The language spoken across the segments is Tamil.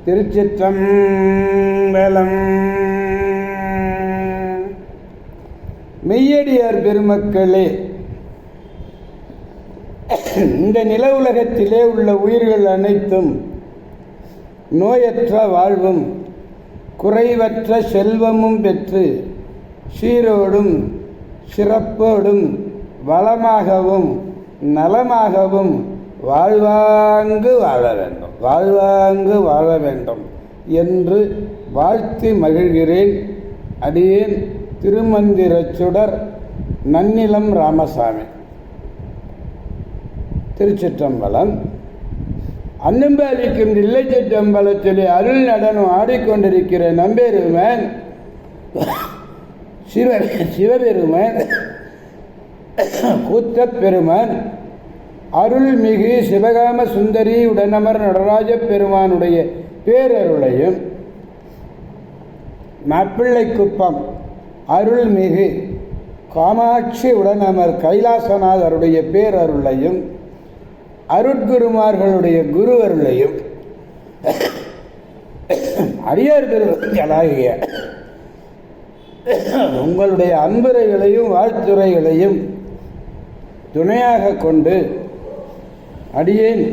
திருச்சிற்றம்பலம். மெய்யடியார் பெருமக்களே, இந்த நில உலகத்திலே உள்ள உயிர்கள் அனைத்தும் நோயற்ற வாழ்வும் குறைவற்ற செல்வமும் பெற்று சீரோடும் சிறப்போடும் வளமாகவும் நலமாகவும் வாழ்வாங்கு வாழ வேண்டும் என்று வாழ்த்தி மகிழ்கிறேன். அடியேன் திருமந்திரச் சுடர் நன்னிலம் ராமசாமி, திருச்சிற்றம்பலம். அன்னம்பாலிக்கும் தில்லை சிற்றம்பலத்திலே அருள் நடனம் ஆடிக்கொண்டிருக்கிற நம்பெருமான் சிவபெருமான் கூத்தப் பெருமான் அருள்மிகு சிவகாம சுந்தரி உடனமர் நடராஜ பெருமானுடைய பேரருளையும், மாப்பிள்ளைக்குப்பம் அருள்மிகு காமாட்சி உடனமர் கைலாசநாதருடைய பேரருளையும், அருட்குருமார்களுடைய குருவருளையும், அடியார் பெருமக்களாகிய உங்களுடைய அன்புரைகளையும் வாழ்த்துரைகளையும் துணையாக கொண்டு அடியேன்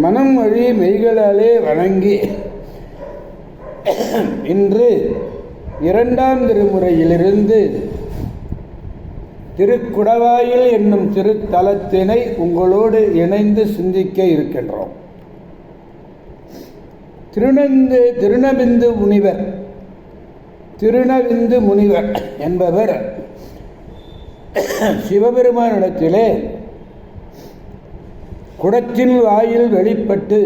மனம் வழி மெய்களாலே வணங்கி இன்று 2ஆம் திருமுறையிலிருந்து திருக்குடவாயில் என்னும் திருத்தலத்தினை உங்களோடு இணைந்து சிந்திக்க இருக்கின்றோம். திருநவிந்து முனிவர் என்பவர் சிவபெருமானிடத்திலே குடத்தின் வாயில் வெளிப்பட்டு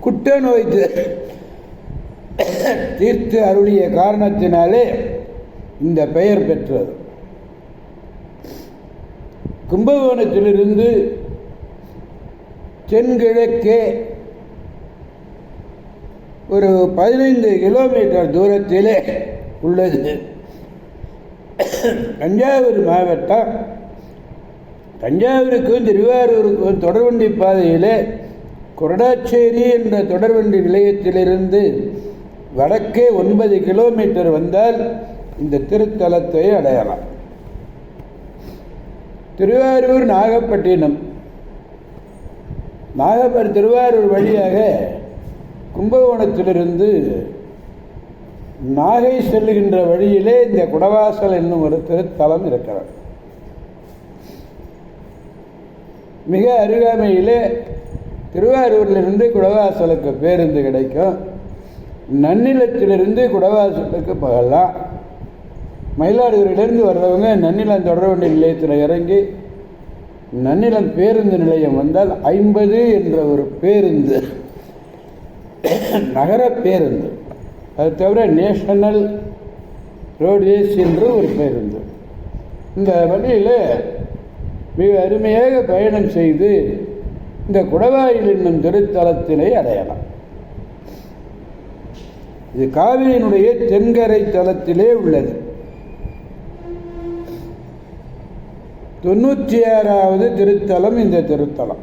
குட்ட நோய் தீர்த்து அருளிய காரணத்தினாலே இந்த பெயர் பெற்றது. கும்பகோணத்திலிருந்து தென்கிழக்கே ஒரு 15 கிலோமீட்டர் தூரத்திலே உள்ளது. தஞ்சாவூர் மாவட்டம். தஞ்சாவூருக்கும் திருவாரூருக்கும் தொடர்வண்டி பாதையிலே கொரடாச்சேரி என்ற தொடர்வண்டி நிலையத்திலிருந்து வடக்கே 9 கிலோமீட்டர் வந்தால் இந்த திருத்தலத்தை அடையலாம். திருவாரூர் நாகப்பட்டினம், திருவாரூர் வழியாக கும்பகோணத்திலிருந்து நாகை செல்லுகின்ற வழியிலே இந்த குடவாசல் என்னும் ஒரு திருத்தலம் இருக்கிறது. மிக அருகாமையிலே திருவாரூரிலிருந்து குடவாசலுக்கு பேருந்து கிடைக்கும். நன்னிலத்திலிருந்து குடவாசலுக்கு போகலாம். மயிலாடுதுறையிலிருந்து வர்றவங்க நன்னிலம் தொடர்வண்டி நிலையத்தில் இறங்கி நன்னிலம் பேருந்து நிலையம் வந்தால் 50 என்ற ஒரு பேருந்து, நகர பேருந்து, அது தவிர நேஷனல் ரோட்வேஸ் என்று ஒரு பேருந்து. இந்த வழியில் மிக அருமையாக பயணம் செய்து இந்த குடவாயில் என்னும் திருத்தலத்தினை அடையலாம். இது காவிரியினுடைய தென்கரை தலத்திலே உள்ளது. 96வது திருத்தலம் இந்த திருத்தலம்.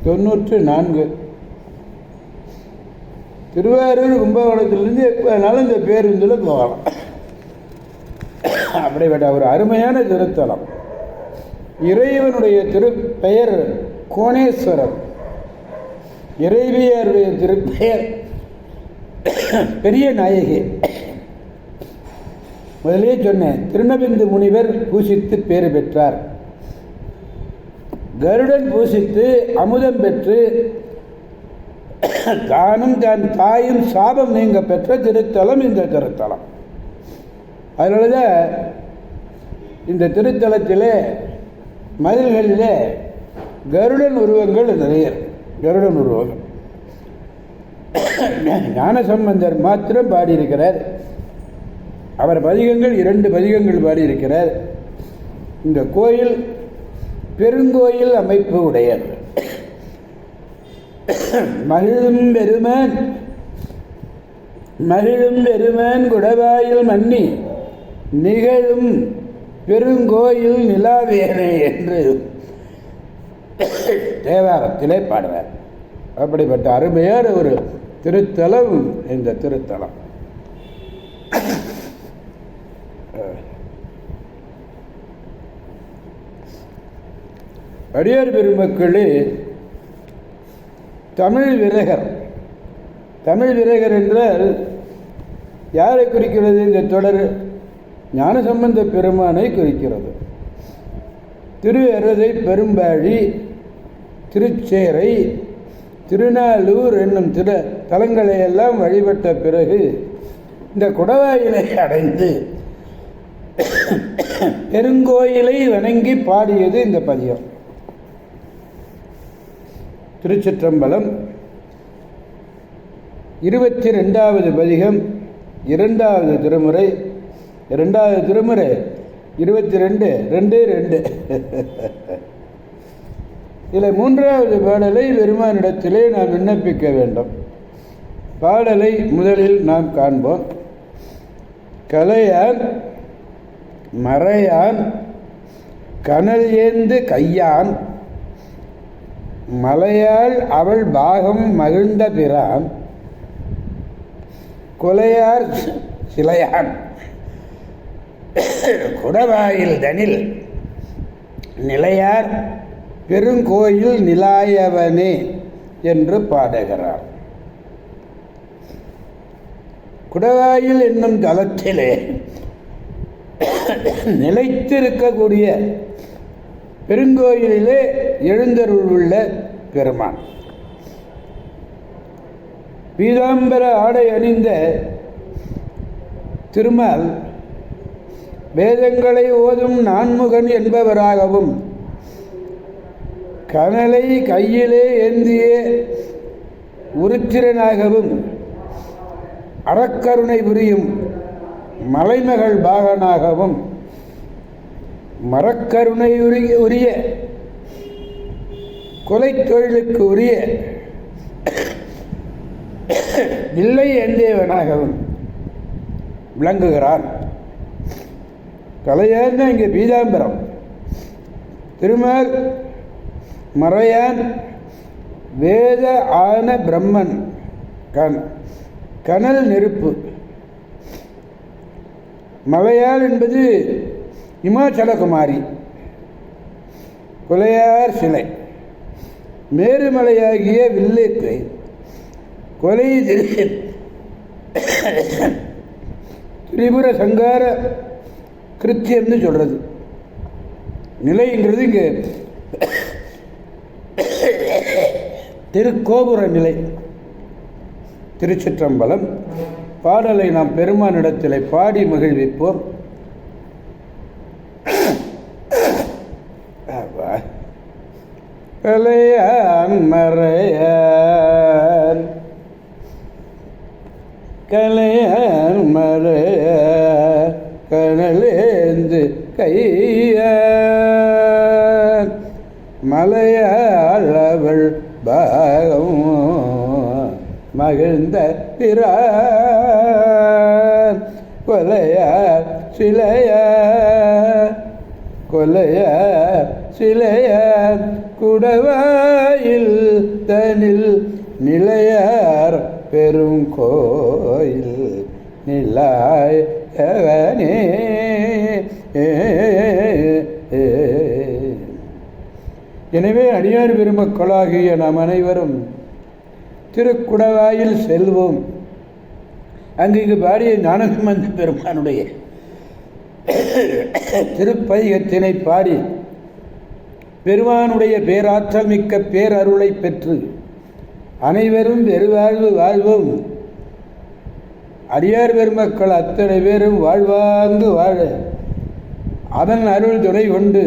94 திருவாரூர் கும்பகோணத்திலிருந்து எப்போனாலும் இந்த பேருந்தில் போகலாம். அப்படிப்பட்ட ஒரு அருமையான திருத்தலம். இறைவனுடைய திருப்பெயர் கோணேஸ்வரர், இறைவியருடைய திருப்பெயர் பெரிய நாயகி. முதலே சொன்னேன், திருநவிந்து முனிவர் பூசித்து பேறு பெற்றார். கருடன் பூசித்து அமுதம் பெற்று தானும் தன் தாயும் சாபம் நீங்க பெற்ற திருத்தலம் இந்த திருத்தலம். அதனாலதான் இந்த திருத்தலத்திலே மதில்களிலே கருடன் உருவங்கள் நிறைய. கருடன் உருவங்கள் ஞானசம்பந்தர் மாத்திரம் பாடியிருக்கிறார். அவர் பதிகங்கள் 2 பதிகங்கள் பாடியிருக்கிறார். இந்த கோயில் பெருங்கோயில் அமைப்பு உடையது. மகிழும் பெருமான் குடவாயில் மன்னி நிகழும் பெருங்கோயில் நிலாவேனே என்று தேவாரத்திலே பாடுவார். அப்படிப்பட்ட அருமையான ஒரு திருத்தலம் இந்த திருத்தலம். அடியார் பெருமக்களே, தமிழ் விரகர். தமிழ் விரகர் என்றால் யாரை குறிக்கிறது? இந்த தொடர் ஞானசம்பந்த பெருமானை குறிக்கிறது. திரு அருதை பெரும்பாழி, திருச்சேரை, திருநாளூர் என்னும் தலங்களை எல்லாம் வழிபட்ட பிறகு இந்த குடவாயிலை அடைந்து பெருங்கோயிலை வணங்கி பாடியது இந்த பதியம். திருச்சிற்றம்பலம் 22வது பதிகம், 2வது திருமுறை. 2வது திருமுறை 22 2 இதில் 3வது பாடலை பெருமானிடத்திலே நாம் விண்ணப்பிக்க வேண்டும். பாடலை முதலில் நாம் காண்போம். கலையான் மறையான் கனல் ஏந்து கையான் மலையாள் அவள் பாகம் மகிழ்ந்த பிரான் கொலையார் சிலையான் குடவாயில் தனில் நிலையார் பெருங்கோயில் நிலாயவனே என்று பாடுகிறார். குடவாயில் என்னும் தலத்திலே நிலைத்திருக்கக்கூடிய பெருங்கோயிலிலே எழுந்தருளுள்ள பெருமான் பீதாம்பர ஆடை அணிந்த திருமால் வேதங்களை ஓதும் நான்முகன் என்பவராகவும் கனலை கையிலே ஏந்திய உருத்திரனாகவும் அறக்கருணை புரியும் மலைமகள் பாகனாகவும் மரக்கருணை உரிய கொலை தொழிலுக்கு உரிய இல்லை ஏந்தியவனாகவும் விளங்குகிறான். கலையான் இங்கே பீதாம்பரம், திருமால் மறையான் வேத ஆன பிரம்மன், கனல் நெருப்பு. மலையாள் என்பது இமாச்சலகுமாரி, கொலையார் சிலை, மேருமலையாகிய வில்லுக்கு கொலை திரிபுர சங்கார கிருத்தியம்னு சொல்றது. நிலைங்கிறது இங்கே திருக்கோபுர நிலை. திருச்சிற்றம்பலம். பாடலை நாம் பெருமானிடத்திலே பாடி மகிழ்விப்போம். கலையான் மறையான் கலையான் மறையான் கனலேந்து கையான் மலையாளவள் பாகம் மகிழ்ந்த பிரான் கொலையார் சிலையார் கொலையார் சிலையார் குடவாயில் தனில் நிலையார் பெரும் கோயில் நிலாயவனே. எனவே அடியார் பெருமக்களாகிய நாம் அனைவரும் திருக்குடவாயில் செல்வோம். அங்கு பாடிய ஞானசம்பந்த பெருமானுடைய திருப்பதிகத்தினை பாடி பெருமானுடைய பேராற்றல் மிக்க பேரருளை பெற்று அனைவரும் பெருவாழ்வு வாழ்வோம். அடியார் பெருமக்கள் அத்தனை பேரும் வாழ்வாங்கு வாழ அதன் அருள் துணை கொண்டு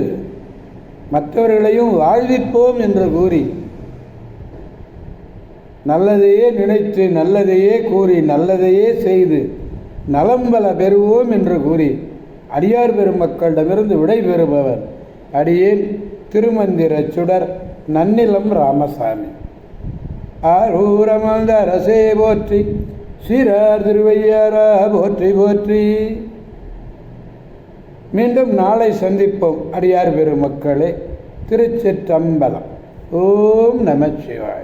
மற்றவர்களையும் வாழ்விப்போம் என்று கூறி, நல்லதையே நினைத்து நல்லதையே கூறி நல்லதையே செய்து நலம்பல பெறுவோம் என்று கூறி அடியார் பெருமக்களிடமிருந்து விடைபெறுபவர் அடியேன் திருமந்திர சுடர் நன்னிலம் ராமசாமி. ஆரூரமந்த அரசே போற்றி, சீரார் திருவையாரா போற்றி போற்றி. மீண்டும் நாளை சந்திப்போம் அடியார் பெருமக்களே. திருச்சிற்றம்பலம். ஓம் நமச்சிவாய.